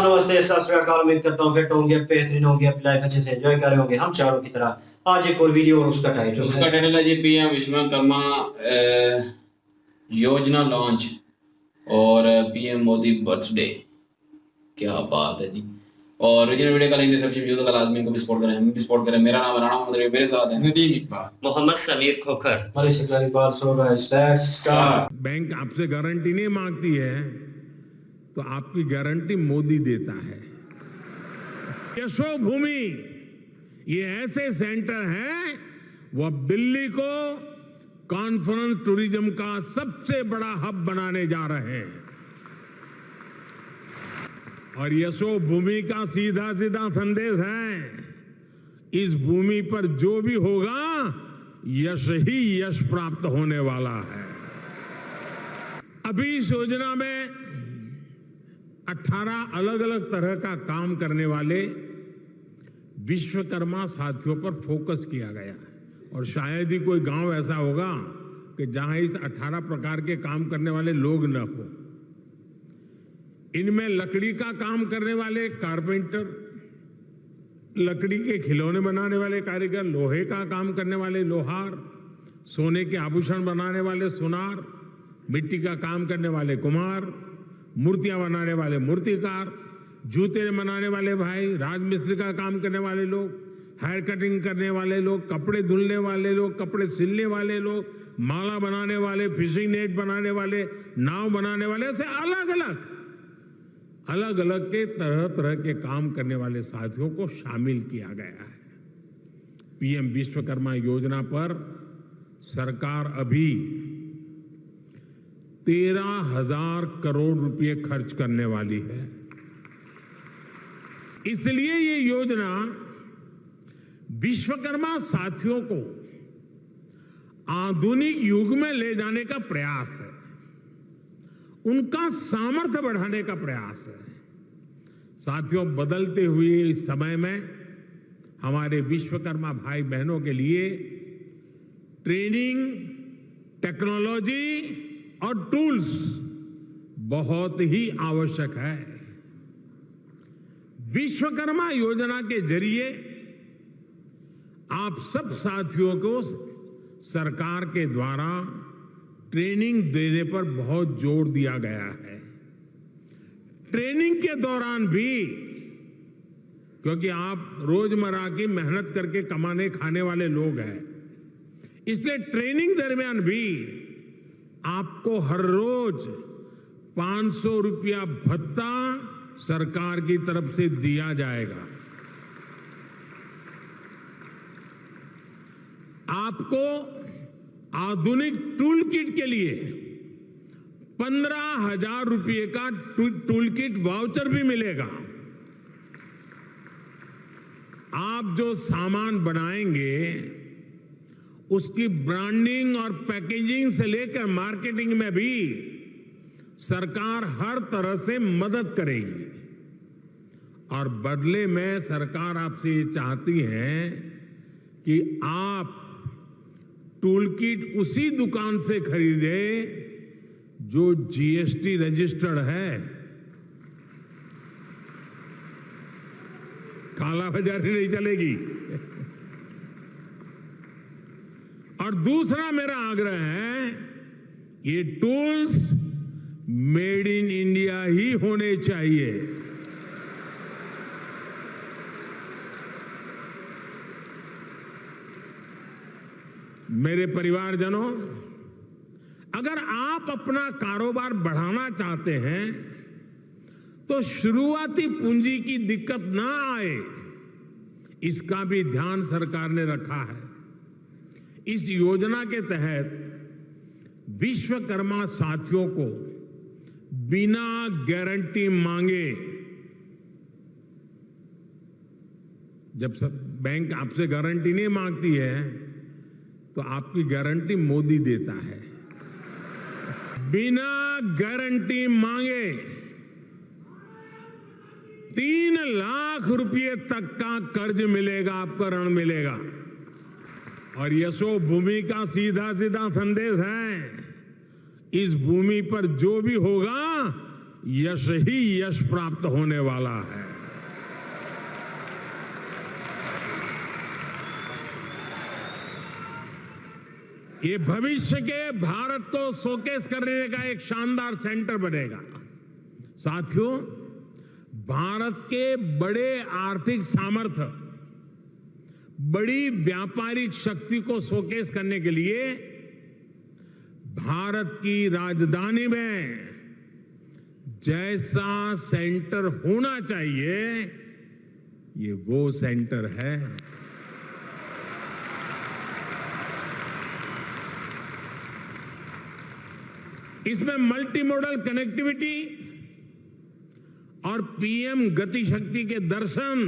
आदाब नमस्ते सत श्री अकाल। उम्मीद करता हूँ फिट होंगे, बेहतरीन होंगे, अपनी लाइफ अच्छे से एंजॉय कर रहे होंगे हम चारों की तरह। आज एक और वीडियो और उसका टाइटल है जी पीएम विश्वकर्मा योजना लॉन्च और पीएम मोदी बर्थडे। क्या बात है जी। और ओरिजिनल वीडियो का लिंक डिस्क्रिप्शन वीडियो का लाजमी को भी सपोर्ट करें, हम भी सपोर्ट करें। मेरा नाम राणा मोहम्मद रफी, मेरे साथ हैं Nadeem Iqbal, Mohammad Sameer Khokhar. So guys let's start. Bank आपसे गारंटी नहीं मांगती है तो आपकी गारंटी मोदी देता है। यशोभूमि ये ऐसे सेंटर हैं, वो दिल्ली को कॉन्फ्रेंस टूरिज्म का सबसे बड़ा हब बनाने जा रहे हैं। और यशोभूमि का सीधा सीधा संदेश है, इस भूमि पर जो भी होगा यश ही यश प्राप्त होने वाला है। अभी इस योजना में 18 अलग अलग तरह का काम करने वाले विश्वकर्मा साथियों पर फोकस किया गया है। और शायद ही कोई गांव ऐसा होगा कि जहां इस 18 प्रकार के काम करने वाले लोग न हो। इनमें लकड़ी का काम करने वाले कारपेंटर, लकड़ी के खिलौने बनाने वाले कारीगर, लोहे का काम करने वाले लोहार, सोने के आभूषण बनाने वाले सुनार, मिट्टी का काम करने वाले कुम्हार, मूर्तियां बनाने वाले मूर्तिकार, जूते बनाने वाले भाई, राजमिस्त्री का काम करने वाले लोग, हेयर कटिंग करने वाले लोग, कपड़े धुलने वाले लोग, कपड़े सिलने वाले लोग, माला बनाने वाले, फिशिंग नेट बनाने वाले, नाव बनाने वाले, ऐसे अलग अलग के तरह तरह के काम करने वाले साथियों को शामिल किया गया है। पीएम विश्वकर्मा योजना पर सरकार अभी 13,000 करोड़ रुपए खर्च करने वाली है। इसलिए ये योजना विश्वकर्मा साथियों को आधुनिक युग में ले जाने का प्रयास है, उनका सामर्थ्य बढ़ाने का प्रयास है। साथियों, बदलते हुए इस समय में हमारे विश्वकर्मा भाई बहनों के लिए ट्रेनिंग, टेक्नोलॉजी और टूल्स बहुत ही आवश्यक है। विश्वकर्मा योजना के जरिए आप सब साथियों को सरकार के द्वारा ट्रेनिंग देने पर बहुत जोर दिया गया है। ट्रेनिंग के दौरान भी, क्योंकि आप रोजमर्रा की मेहनत करके कमाने खाने वाले लोग हैं, इसलिए ट्रेनिंग दरमियान भी आपको हर रोज 500 रुपया भत्ता सरकार की तरफ से दिया जाएगा। आपको आधुनिक टूल किट के लिए 15,000 रुपये का टूल किट वाउचर भी मिलेगा। आप जो सामान बनाएंगे उसकी ब्रांडिंग और पैकेजिंग से लेकर मार्केटिंग में भी सरकार हर तरह से मदद करेगी। और बदले में सरकार आपसे ये चाहती है कि आप टूल किट उसी दुकान से खरीदे जो जीएसटी रजिस्टर्ड है। काला बाजारी नहीं चलेगी। और दूसरा मेरा आग्रह है, ये टूल्स मेड इन इंडिया ही होने चाहिए। मेरे परिवारजनों, अगर आप अपना कारोबार बढ़ाना चाहते हैं तो शुरुआती पूंजी की दिक्कत ना आए, इसका भी ध्यान सरकार ने रखा है। इस योजना के तहत विश्वकर्मा साथियों को बिना गारंटी मांगे, जब सब बैंक आपसे गारंटी नहीं मांगती है तो आपकी गारंटी मोदी देता है। बिना गारंटी मांगे 3 लाख रुपए तक का कर्ज मिलेगा, आपको ऋण मिलेगा। और यशोभूमि का सीधा सीधा संदेश है, इस भूमि पर जो भी होगा यश ही यश प्राप्त होने वाला है। ये भविष्य के भारत को शोकेस करने का एक शानदार सेंटर बनेगा। साथियों, भारत के बड़े आर्थिक सामर्थ्य, बड़ी व्यापारिक शक्ति को शोकेस करने के लिए भारत की राजधानी में जैसा सेंटर होना चाहिए, ये वो सेंटर है। इसमें मल्टी मॉडल कनेक्टिविटी और पीएम गति शक्ति के दर्शन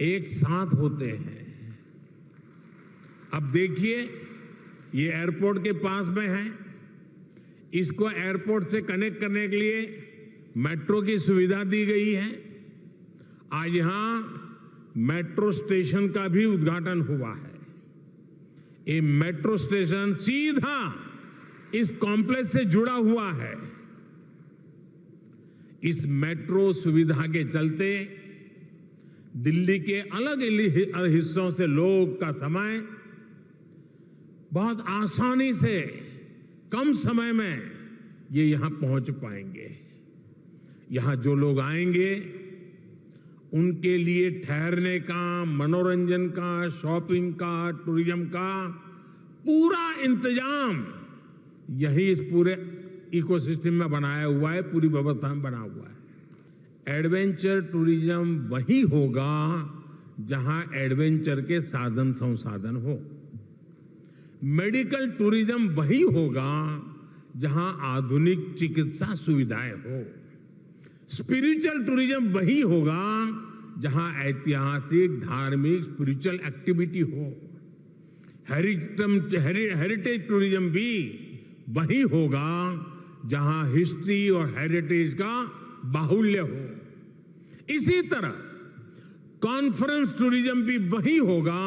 एक साथ होते हैं। अब देखिए, ये एयरपोर्ट के पास में है, इसको एयरपोर्ट से कनेक्ट करने के लिए मेट्रो की सुविधा दी गई है। आज यहां मेट्रो स्टेशन का भी उद्घाटन हुआ है। ये मेट्रो स्टेशन सीधा इस कॉम्प्लेक्स से जुड़ा हुआ है। इस मेट्रो सुविधा के चलते दिल्ली के अलग अलग हिस्सों से लोग का समय बहुत आसानी से कम समय में ये यहां पहुंच पाएंगे। यहां जो लोग आएंगे उनके लिए ठहरने का, मनोरंजन का, शॉपिंग का, टूरिज्म का पूरा इंतजाम यही इस पूरे इकोसिस्टम में बनाया हुआ है, पूरी व्यवस्था में बना हुआ है। एडवेंचर टूरिज्म वही होगा जहां एडवेंचर के साधन संसाधन हो। मेडिकल टूरिज्म वही होगा जहां आधुनिक चिकित्सा सुविधाएं हो। स्पिरिचुअल टूरिज्म वही होगा जहां ऐतिहासिक, धार्मिक, स्पिरिचुअल एक्टिविटी हो। हेरिटेज टूरिज्म भी वही होगा जहां हिस्ट्री और हेरिटेज का बाहुल्य हो। इसी तरह कॉन्फ्रेंस टूरिज्म भी वही होगा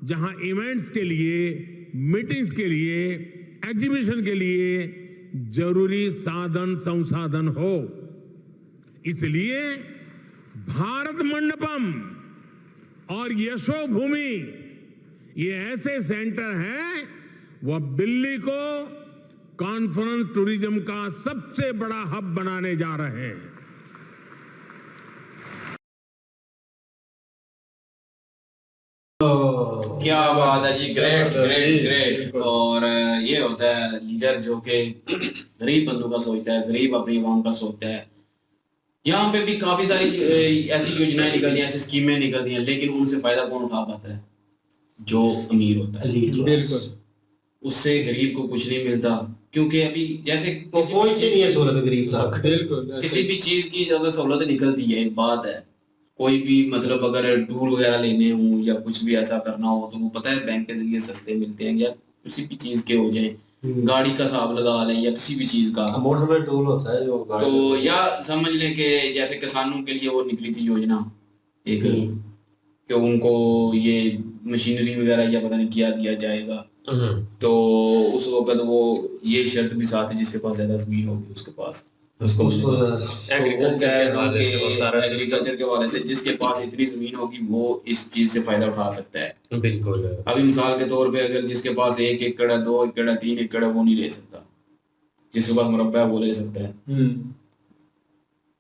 जहां इवेंट्स के लिए, मीटिंग्स के लिए, एग्जीबिशन के लिए जरूरी साधन संसाधन हो। इसलिए भारत मंडपम और यशोभूमि ये ऐसे सेंटर हैं, वो दिल्ली को कॉन्फ्रेंस टूरिज्म का सबसे बड़ा हब बनाने जा रहे हैं। क्या बात है जी, ग्रेट ग्रेट ग्रेट। और ये होता है लीडर जो कि गरीब बंदों का सोचता है, गरीब अपनी आवाम का सोचता है। यहाँ पे भी काफी सारी ऐसी योजनाएं निकलती हैं, ऐसी स्कीमें निकलती हैं, लेकिन उनसे फायदा कौन उठा पाता है? जो अमीर होता है। बिल्कुल, उससे गरीब को कुछ नहीं मिलता, क्योंकि अभी जैसे पहुंचती नहीं है सहूलत गरीब तक। बिल्कुल, किसी भी चीज की अगर सहूलत निकलती है, एक बात है, कोई भी मतलब अगर टूर वगैरह लेने हो या कुछ भी ऐसा करना हो तो वो पता है बैंक के जरिए सस्ते मिलते हैं, या किसी भी चीज के हो जाए, गाड़ी का हिसाब लगा लें या किसी भी चीज का मोटर टूल होता है जो तो, या समझ लें कि जैसे किसानों के लिए वो निकली थी योजना एक कि उनको ये मशीनरी वगैरह या पता नहीं क्या दिया जाएगा, तो उस वक्त वो ये शर्त भी साथ है, जिसके पास ज्यादा जमीन होगी उसके पास उसको एग्रीकल्चर के हवाले से जिसके पास इतनी जमीन होगी वो इस चीज से फायदा उठा सकता है। बिल्कुल। अभी मिसाल के तौर पे अगर जिसके पास 1 एकड़ है, 2 एकड़ है, 3 एकड़ है, वो नहीं ले सकता। जिसके पास मुरब्बा है वो ले सकता है।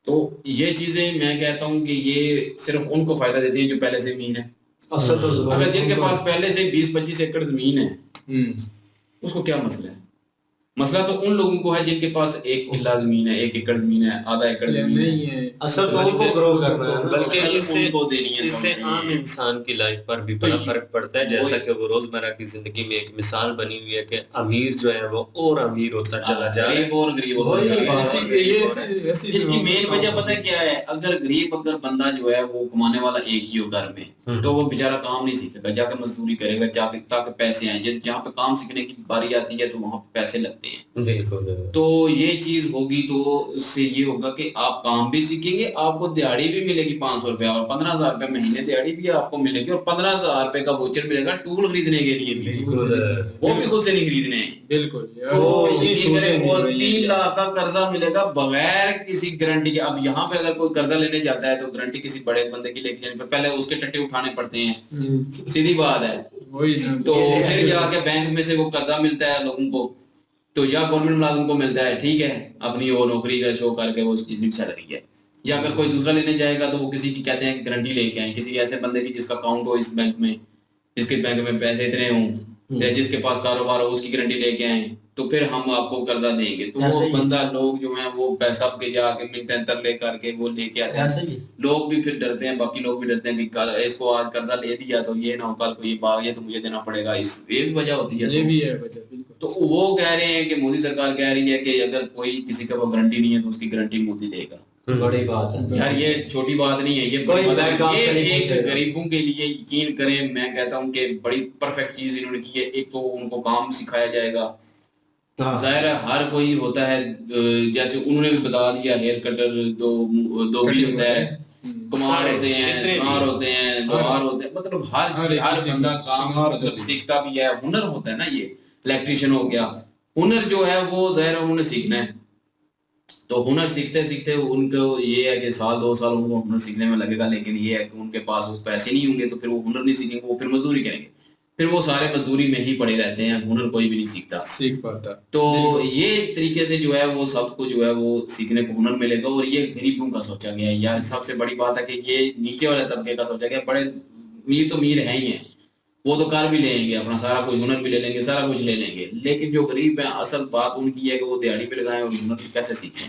तो ये चीजें मैं कहता हूँ कि ये सिर्फ उनको फायदा देती है जो पहले से जमीन है। अगर जिनके पास पहले से 20-25 एकड़ जमीन है उसको क्या मसला है? मसला तो उन लोगों को है जिनके पास 1 किला जमीन है, 1 एकड़ जमीन है, आधा एकड़ जमीन है। असल तो उनको ग्रो करना है, बल्कि इससे आम इंसान की लाइफ पर भी बड़ा फर्क पड़ता है। जैसा कि वो रोजमर्रा की जिंदगी में एक मिसाल बनी हुई है कि अमीर जो है वो और अमीर होता चला जा रहा है और गरीब होता जा रहा है। जिसकी मेन वजह पता है क्या है? अगर बंदा जो है वो कमाने वाला एक ही हो घर में, तो वो बेचारा काम नहीं सीखेगा, जाके मजदूरी करेगा, जाके ताकि पैसे आए। जहाँ पे काम सीखने की बारी आती है तो वहां पे पैसे लगते ہوتے ہیں. بالکل. تو یہ چیز ہوگی تو اس سے یہ ہوگا کہ آپ کام بھی سیکھیں گے, آپ کو دیہڑی بھی ملے گی 500 روپیہ اور 15,000 روپے مہینے دیہڑی بھی آپ کو ملے گی, اور 15,000 روپے کا ووچر ملے گا ٹول خریدنے کے لیے بھی. وہ بھی خود سے نہیں خریدنے ہیں. بالکل. تو یقین کریں, اور 3 لاکھ کا قرضہ ملے گا بغیر کسی گارنٹی کے. اب یہاں پہ اگر کوئی قرضہ لینے جاتا ہے تو گارنٹی کسی بڑے بندے کی لے کے جانے پہلے اس کے ٹٹے اٹھانے پڑتے ہیں, سیدھی بات ہے. تو پھر جا کے بینک میں سے وہ قرضہ ملتا ہے لوگوں کو, تو یا گورنمنٹ ملازم کو ملتا ہے, ٹھیک ہے, اپنی وہ نوکری کا شو کر کے وہ اس کی سیلری ہے. یا اگر کوئی دوسرا لینے جائے گا تو وہ کسی کی کہتے ہیں کہ گارنٹی لے کے آئیں, کسی ایسے بندے کی جس کا اکاؤنٹ ہو اس بینک میں, جس کے بینک میں پیسے اتنے ہوں, یا جس کے پاس کاروبار ہو, اس کی گارنٹی لے کے آئیں تو پھر ہم آپ کو قرضہ دیں گے. تو وہ بندہ لوگ جو ہیں وہ پیسہ کے جا کے منتر لے کر کے وہ لے کے آتے ہیں. لوگ بھی پھر ڈرتے ہیں, باقی لوگ بھی ڈرتے ہیں کہ اس کو آج قرضہ لے دیا تو یہ نہ ہو کل کو یہ باغ ہے تو مجھے دینا پڑے گا. اس یہ بھی وجہ ہوتی ہے, یہ بھی ہے وجہ. تو وہ کہہ رہے ہیں کہ مودی سرکار کہہ رہی ہے کہ اگر کوئی کسی کا وہ گارنٹی نہیں ہے تو اس کی گارنٹی مودی دے گا. بڑی بات ہے یار, یہ چھوٹی بات نہیں ہے, یہ بڑی بات ہے. یہ ایک غریبوں کے لیے یقین کریں, میں کہتا ہوں کہ بڑی پرفیکٹ چیز انہوں نے کی ہے. ایک تو ان کو کام سکھایا جائے گا. ظاہر ہے ہر کوئی ہوتا ہے, جیسے انہوں نے بھی بتا دیا, ہیئر کٹر دو بھی ہوتا ہے, کمار ہوتے ہیں, سنار ہوتے ہیں, لوہار ہوتے ہیں, مطلب ہر بندہ کام مطلب سیکھتا بھی ہے. ہنر ہوتا ہے نا, یہ الیکٹریشین ہو گیا, ہنر جو ہے وہ ظاہر ہے انہوں نے سیکھنا ہے. تو ہنر سیکھتے سیکھتے ان کو یہ ہے کہ 1-2 سال ان کو ہنر سیکھنے میں لگے گا, لیکن یہ ہے کہ ان کے پاس وہ پیسے نہیں ہوں گے تو پھر وہ ہنر نہیں سیکھیں گے, وہ پھر مزدوری کریں گے. پھر وہ سارے مزدوری میں ہی پڑے رہتے ہیں, ہنر کوئی بھی نہیں سیکھ پاتا. تو یہ طریقے سے جو ہے وہ سب کو جو ہے وہ سیکھنے کو ہنر ملے گا. اور یہ غریبوں کا سوچا گیا ہے یار. سب سے بڑی بات ہے کہ یہ نیچے والے طبقے کا سوچا گیا. بڑے امیر تو امیر ہیں ہی ہیں, وہ تو کار بھی لیں گے, اپنا سارا کوئی ہنر بھی لے لیں گے, سارا کچھ لے لیں گے. لیکن جو غریب ہیں اصل بات ان کی ہے کہ وہ دیہڑی پہ لگائیں اور ہنر کیسے سیکھیں.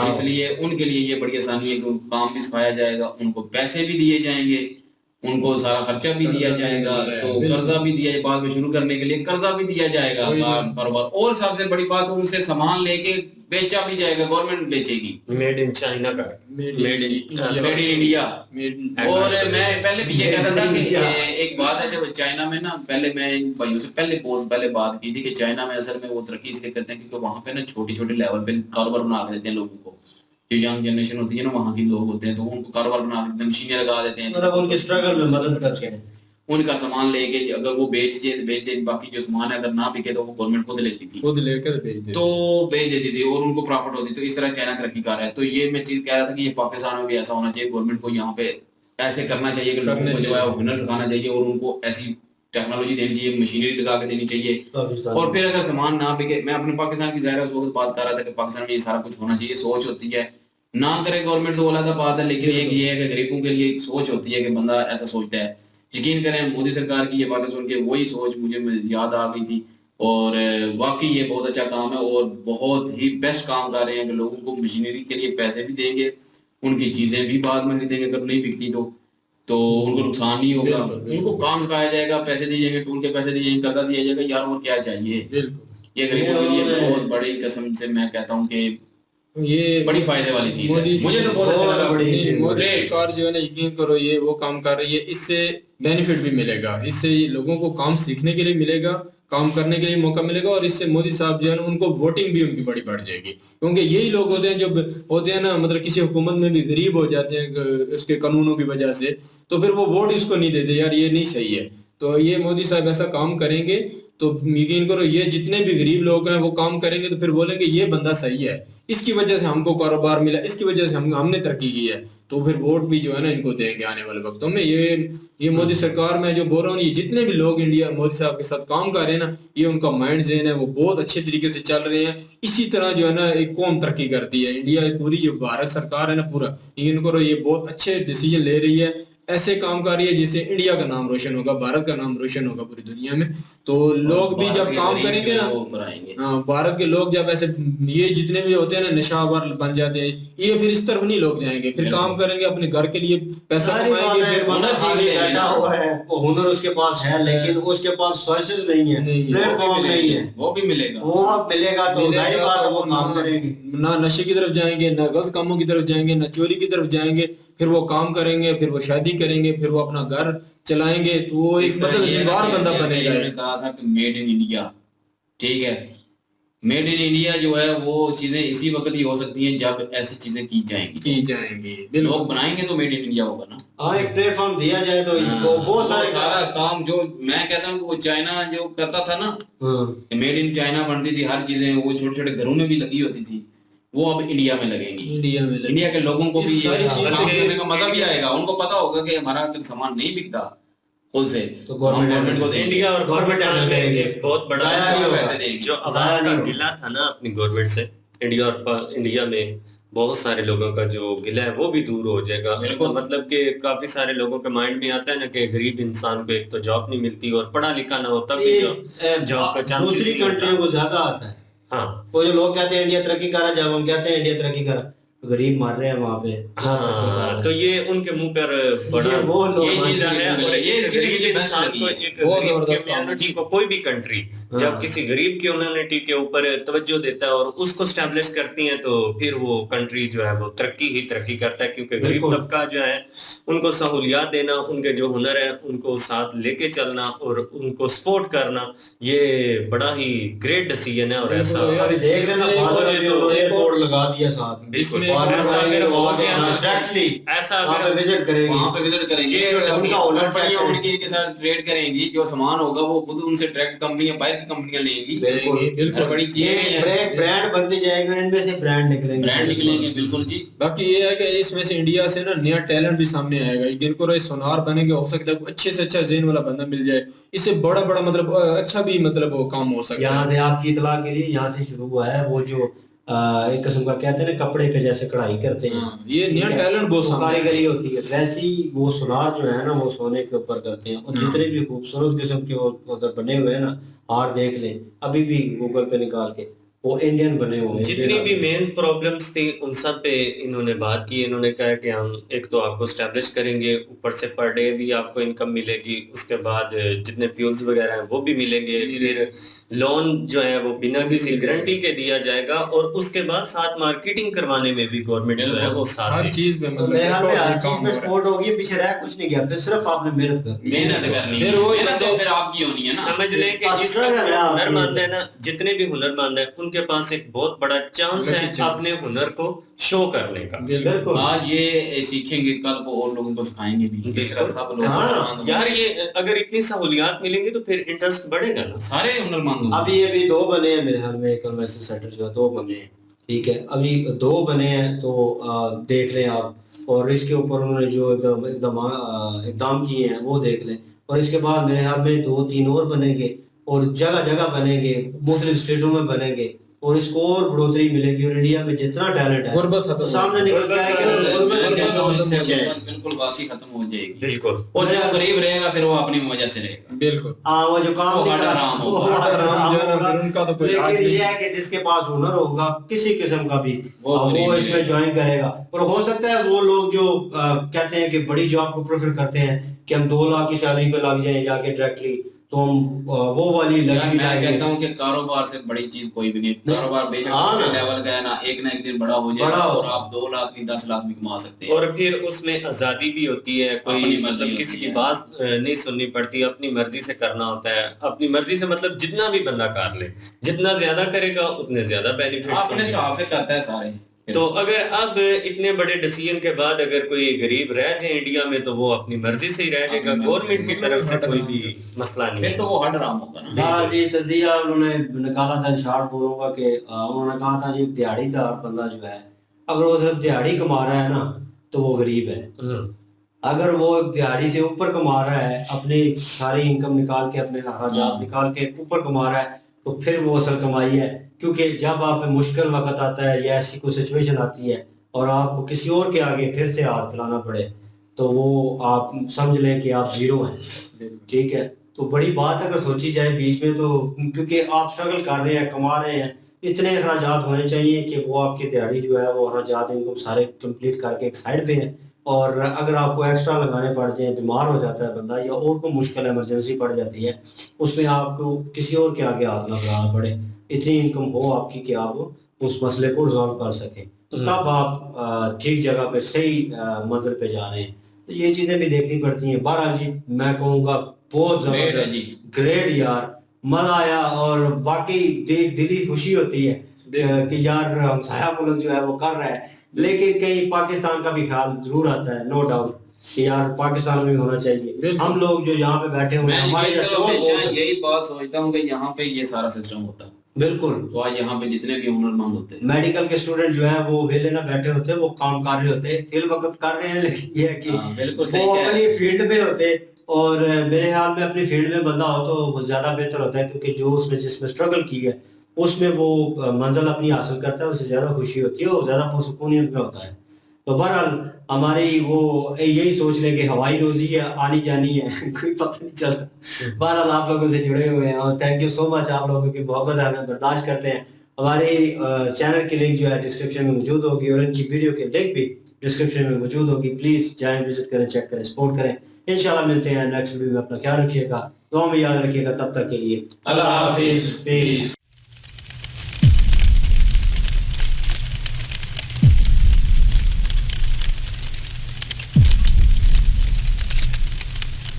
اس لیے ان کے لیے یہ بڑی آسانی ہے کہ ان کو کام بھی سکھایا جائے گا, ان کو پیسے بھی دیے جائیں گے, ان کو سارا خرچہ بھی دیا جائے گا, تو قرضہ بھی دیا جائے, بعد میں شروع کرنے کے لیے قرضہ بھی دیا جائے گا کاروبار. اور سب سے بڑی بات ان سے سامان لے کے بیچا بھی جائے گا, گورنمنٹ بیچے گی. میڈ ان چائنا کا, میڈ ان انڈیا. اور میں پہلے بھی یہ کہتا تھا کہ ایک بات ہے, جب چائنا میں نا, پہلے میں بھائیوں سے پہلے بات کی تھی کہ چائنا میں اصل میں وہ ترقی اس لیے کرتے ہیں کیونکہ وہاں پہ نا چھوٹی چھوٹی لیول پہ کاروبار بنا کے دیتے ہیں لوگوں کو. جو ینگ جنریشن ہوتی ہے نا وہاں کی لوگ ہوتے ہیں, تو ان کو کاروبار بنا کے مشینیں لگا دیتے ہیں, مطلب ان کے اسٹرگل میں مدد کرتے ہیں. ان کا سامان لے کے اگر وہ بیچ دے, باقی جو سامان ہے اگر نہ بکے تو وہ گورنمنٹ خود لیتی تھی, خود لے کر تو بیچ دیتی تھی اور ان کو پروفٹ ہوتی. تو اس طرح چائنا ترقی کر رہا ہے. تو یہ میں چیز کہہ رہا تھا کہ یہ پاکستان میں بھی ایسا ہونا چاہیے, گورنمنٹ کو یہاں پہ ایسے کرنا چاہیے کہ لوگوں کو جو ہے وہ ہنر سکھانا چاہیے, اور ان کو ایسی ٹیکنالوجی دینی چاہیے, مشینری لگا کے دینی چاہیے. اور پھر اگر سامان نہ بکے, میں اپنے پاکستان کی ظاہر اس وقت بات کر رہا تھا کہ پاکستان میں یہ سارا کچھ ہونا چاہیے, سوچ ہوتی ہے, نہ کرے گورنمنٹ تو علیحدہ بات ہے, لیکن ایک یہ ہے کہ غریبوں کے لیے ایک سوچ ہوتی ہے کہ بندہ ایسا سوچتا ہے. یقین کریں مودی سرکار کی یہ باتیں سن کے وہی سوچ مجھے یاد آ گئی تھی, اور واقعی یہ بہت اچھا کام ہے اور بہت ہی بیسٹ کام کر رہے ہیں کہ لوگوں کو مشینری کے لیے پیسے بھی دیں گے, ان کی چیزیں بھی بعد میں خریدیں گے اگر نہیں بکتی تو ان کو نقصان نہیں ہوگا. ان کو کام سکھایا جائے گا, پیسے دیے جائیں گے, ٹول کے پیسے دیے جائیں گے, قرضہ دیا جائے گا. یار اور کیا چاہیے, یہ غریبوں کے لیے بہت بڑی قسم سے میں کہتا ہوں کہ یہ بڑی فائدے والی چیز ہے. مجھے تو بہت اچھا لگا. مودی سرکار جو ہے نا, یقین کرو یہ وہ کام کر رہی ہے, اس سے بینیفٹ بھی ملے گا, اس سے لوگوں کو کام سیکھنے کے لیے ملے گا, کام کرنے کے لیے موقع ملے گا, اور اس سے مودی صاحب جو ہے نا ان کو ووٹنگ بھی ان کی بڑی بڑھ جائے گی. کیونکہ یہی لوگ ہوتے ہیں جب ہوتے ہیں نا, مطلب کسی حکومت میں بھی غریب ہو جاتے ہیں اس کے قانونوں کی وجہ سے, تو پھر وہ ووٹ اس کو نہیں دیتے, یار یہ نہیں صحیح ہے. تو یہ مودی صاحب ایسا کام کریں گے تو یقین کرو یہ جتنے بھی غریب لوگ ہیں وہ کام کریں گے تو پھر بولیں گے یہ بندہ صحیح ہے, اس کی وجہ سے ہم کو کاروبار ملا, اس کی وجہ سے ہم نے ترقی کی ہے, تو پھر ووٹ بھی جو ہے نا ان کو دیں گے آنے والے وقتوں میں. یہ مودی سرکار میں جو بول رہا ہوں, یہ جتنے بھی لوگ انڈیا مودی صاحب کے ساتھ کام کر رہے ہیں نا, یہ ان کا مائنڈ ذہن ہے وہ بہت اچھے طریقے سے چل رہے ہیں. اسی طرح جو ہے نا ایک قوم ترقی کرتی ہے. انڈیا پوری جو بھارت سرکار ہے نا پورا, ان کو یہ بہت اچھے ڈیسیجن لے رہی ہے, ایسے کام کر رہی ہے جس سے انڈیا کا نام روشن ہوگا, بھارت کا نام روشن ہوگا پوری دنیا میں. تو لوگ بھی جب کام کریں گے نا, بھارت کے لوگ جب ایسے یہ جتنے بھی ہوتے ہیں نا نشہ آور بن جاتے ہیں, یہ پھر اس طرف نہیں لوگ جائیں گے, پھر کام کریں گے اپنے گھر کے لیے, پیسہ کمائیں گے. بیٹھا ہوا ہے ہنر اس کے پاس ہے, لیکن اس کے پاس سورسز نہیں ہے, پلیٹ فارم نہیں ہے, وہ بھی ملے گا, وہ اب ملے گا تو ظاہر بات ہے وہ کام کریں گے. نہ نشے کی طرف جائیں گے, نہ غلط کاموں کی طرف جائیں گے, نہ چوری کی طرف جائیں گے, پھر وہ کام کریں گے, پھر وہ شادی کریں گے, پھر وہ اپنا گھر چلائیں گے, وہ ایک مطلب ذمہ دار بندہ بنے گا. کہا تھا کہ میڈ ان انڈیا, ٹھیک ہے, मेड इन इंडिया जो है वो चीजें इसी वक्त ही हो सकती हैं जब ऐसी चीजें की जाएंगी। लोग बनाएंगे तो मेड इन इंडिया होगा ना। हाँ, एक प्लेटफॉर्म दिया जाए तो इनको बहुत सारा काम जो मैं कहता हूँ वो चाइना जो करता था ना, मेड इन चाइना बनती थी हर चीजें, वो छोटे छोटे घरों में भी लगी होती थी, वो अब इंडिया में लगेंगी। इंडिया के लोगों को भी ये काम करने का मजा भी आएगा, उनको पता होगा कि हमारा अगर सामान नहीं बिकता खुद से तो गवर्नमेंट को इंडिया और गवर्नमेंट करेंगे बहुत बड़ा पैसे देंगे। जो आवाम का गिला था ना अपनी गवर्नमेंट से, इंडिया में बहुत सारे लोगों का जो गिला है वो भी दूर हो जाएगा। मतलब कि काफी सारे लोगों के माइंड में आता है ना कि गरीब इंसान को एक तो जॉब नहीं मिलती और पढ़ा लिखा ना होता भी जॉब का चांस दूसरी कंट्रियों को ज्यादा आता है। हाँ, वो जो लोग कहते हैं इंडिया तरक्की कर रहा है, जब हम कहते हैं इंडिया तरक्की कर रहा है, गरीब मार रहे हैं वहाँ पे। हाँ, तो ये उनके मुंह पर बड़ा वो ये चीज है। और ये गरीब इंसान को एक कम्युनिटी को कोई भी कंट्री जब किसी गरीब कम्युनिटी के ऊपर तवज्जो देता है और उसको स्टैब्लिश करती है तो फिर वो कंट्री जो है वो तरक्की ही तरक्की करता है, क्योंकि गरीब तबका जो है उनको सहूलियात देना, उनके जो हुनर है उनको साथ लेके चलना और उनको सपोर्ट करना, ये बड़ा ही ग्रेट डिसीजन है। और ऐसा देख रहे एयरपोर्ट लगा दिया साथ में, ऐसा अगर हो गया डायरेक्टली ऐसा अगर विजिट करेंगे, वहां पे विजिट करेंगे, उनका ओनर कंपनियां उनके साथ ट्रेड करेंगी, जो सामान होगा वो खुद उनसे डायरेक्ट कंपनियां बाहर की कंपनियां लेंगी। बिल्कुल बड़ी चीज है, ब्रांड बनते जाएंगे, इनमें से ब्रांड निकलेंगे। बिल्कुल जी। बाकी ये है कि इसमें से इंडिया से ना नया टैलेंट भी सामने आएगा, जिनको रहे सोनार बनेंगे, हो सकता है अच्छे से अच्छा ज़हन वाला बंदा मिल जाए, इससे बड़ा बड़ा मतलब अच्छा भी मतलब वो काम हो सकता है। यहाँ से आपकी इतला के लिए यहाँ से शुरू हुआ है वो जो एक किस्म का कहते हैं ना कपड़े पे जैसे कढ़ाई करते हैं, ये नया टैलेंट बहुत कारीगरी होती है, वैसी वो सुनार जो है ना वो सोने के ऊपर करते हैं। और जितने भी खूबसूरत किस्म के उधर बने हुए हैं ना, हार देख लें अभी भी गूगल पे निकाल के, वो इंडियन बने हुए हैं। जितनी भी मेंस प्रॉब्लम्स थी उन सब पे इन्होंने बात की। इन्होंने कहा कि हम एक तो आपको स्टैब्लिश करेंगे, ऊपर से पर डे भी आपको इनकम मिलेगी, उसके बाद जितने फ्यूल्स वगैरह हैं वो भी मिलेंगे, फिर लोन जो है वो बिना किसी गारंटी के दिया जाएगा, और उसके बाद साथ मार्केटिंग करवाने में भी गवर्नमेंट जो है वो साथ हर चीज में मतलब हर चीज में सपोर्ट होगी, पीछे रह कुछ नहीं गया, फिर सिर्फ आपने मेहनत करनी है, फिर वो फिर आपकी होनी है ना। समझ लें कि जिसका हुनरमंद है ना, जितने भी हुनरमंद है उनके पास एक बहुत बड़ा चांस है अपने हुनर को शो करने का। आज ये सीखेंगे, कल को और लोगों को सिखाएंगे भी। सब लोग यार ये अगर इतनी सहूलियात मिलेंगी तो फिर इंटरेस्ट बढ़ेगा ना, सारे हुनरमंद। अभी 2 बने हैं मेरे ख्याल में, कन्वेंशन सेंटर जो है 2 बने हैं, ठीक है, अभी 2 बने हैं तो देख लें आप, और इसके ऊपर उन्होंने जो इकदाम किए हैं वो देख लें, और इसके बाद मेरे ख्याल में 2-3 और बनेंगे, और जगह जगह बनेंगे, मुख्तलिफ स्टेटों में बनेंगे, और इसको और बढ़ोतरी मिलेगी। और इंडिया में जितना टैलेंट है तो सामने निकल के आएगा, बिल्कुल बाकी खत्म हो जाएगी। बिल्कुल। और जो गरीब रहेगा फिर वो अपनी वजह से रहेगा। बिल्कुल। वो जो काम उनका तो कोई लेकिन ये है कि जिसके पास हुनर होगा किसी किस्म का भी वो इसमें ज्वाइन करेगा। और हो सकता है वो लोग जो कहते हैं कि बड़ी जॉब को प्रेफर करते हैं कि हम 2 लाख की सैलरी पे लग जाएं जाके डायरेक्टली, तो हम वो वाली लग्जरी। मैं कहता हूँ कि कारोबार से बड़ी चीज कोई भी नहीं। कारोबार बेशक लेवल का है ना एक दिन बड़ा हो जाएगा और आप 2 लाख नहीं 10 लाख भी कमा सकते हैं। और फिर उसमें आजादी भी होती है, कोई मतलब किसी की बात नहीं सुननी पड़ती, अपनी मर्जी से करना होता है। अपनी मर्जी से मतलब जितना भी बंदा कर ले, जितना ज्यादा करेगा उतने ज्यादा बेनिफिट अपने हिसाब से करता है सारे। तो अगर अब इतने बड़े डिसीजन के बाद अगर कोई गरीब रह जाए इंडिया में तो वो अपनी मर्जी से ही रह जाएगा, गवर्नमेंट की तरफ से कोई भी मसला नहीं है, तो वो हर आराम होगा ना। हाँ जी, तजिया उन्होंने निकाला था, शॉर्ट बोलूंगा कि उन्होंने कहा था जी दिहाड़ीदार बंदा जो है अगर वो सिर्फ दिहाड़ी कमा रहा है ना तो वो गरीब है। अगर वो दिहाड़ी से ऊपर कमा रहा है, अपनी सारी इनकम निकाल के, अपने अखराजात निकाल के ऊपर कमा रहा है, तो फिर वो असल कमाई है। क्योंकि जब आप मुश्किल वक्त आता है या ऐसी कोई सिचुएशन आती है और आपको किसी और के आगे फिर से हाथ फैलाना पड़े, तो वो आप समझ लें कि आप जीरो हैं। ठीक है, तो बड़ी बात अगर सोची जाए बीच में, तो क्योंकि आप स्ट्रगल कर रहे हैं, कमा रहे हैं, इतने अखराजात होने चाहिए कि वो आपकी दिहाड़ी जो है वो अखराजात इनको सारे कंप्लीट करके एक साइड पे है। और अगर आपको एक्स्ट्रा लगाने पड़ जाए, बीमार हो जाता है बंदा या और कोई मुश्किल इमरजेंसी पड़ जाती है, उसमें आपको किसी और के आगे हाथ ना फैलाना पड़े, इतनी इनकम हो आपकी कि आप उस मसले को रिजॉल्व कर सकें, तब आप ठीक जगह पे सही मंजिल पे जा रहे हैं। तो ये चीज़ें भी देखनी पड़ती हैं। बहरहाल जी मैं कहूँगा बहुत ज़बरदस्त, ग्रेट यार, مزہ آیا اور باقی دلی خوشی ہوتی ہے کہ یار ہمسایہ ملک جو ہے وہ کر رہا ہے، لیکن کہیں پاکستان کا بھی خیال ضرور آتا ہے، نو ڈاؤٹ کہ یار پاکستان میں ہونا چاہیے. ہم لوگ جو یہاں پہ بیٹھے ہوئے ہیں ہمارے جیسے اور یہی بات سوچتا ہوں کہ یہاں پہ یہ سارا سسٹم ہوتا ہے. بالکل. تو آج یہاں پہ جتنے بھی ہنر مند ہوتے ہیں، میڈیکل کے اسٹوڈنٹ جو ہیں وہ ویلے نہ بیٹھے ہوتے ہیں، وہ کام کر رہے ہوتے ہیں، فی الوقت کر رہے ہیں، لیکن یہ ہے کہ وہ اپنی فیلڈ میں ہوتے. اور میرے خیال میں اپنی فیلڈ میں بندہ ہو تو وہ زیادہ بہتر ہوتا ہے، کیونکہ جو اس میں جس میں اسٹرگل کی ہے اس میں وہ منزل اپنی حاصل کرتا ہے، اسے زیادہ خوشی ہوتی ہے اور زیادہ پرسکونیت میں ہوتا ہے. تو بہرحال ہماری وہ یہی سوچ لیں کہ ہوائی روزی ہے، آنی جانی ہے، کوئی پتہ نہیں چلتا. بہرحال آپ لوگوں سے جڑے ہوئے ہیں اور تھینک یو سو مچ، آپ لوگوں کی محبت ہمیں برداشت کرتے ہیں. ہماری چینل کی لنک جو ہے ڈسکرپشن میں موجود ہوگی اور ان کی ویڈیو کی لنک بھی ڈسکرپشن میں موجود ہوگی. پلیز جائیں، وزٹ کریں، چیک کریں، سپورٹ کریں. انشاءاللہ ملتے ہیں نیکسٹ ویڈیو میں. اپنا خیال رکھیے گا، دعا میں یاد رکھیے گا. تب تک کے لیے اللہ حافظ. پیس.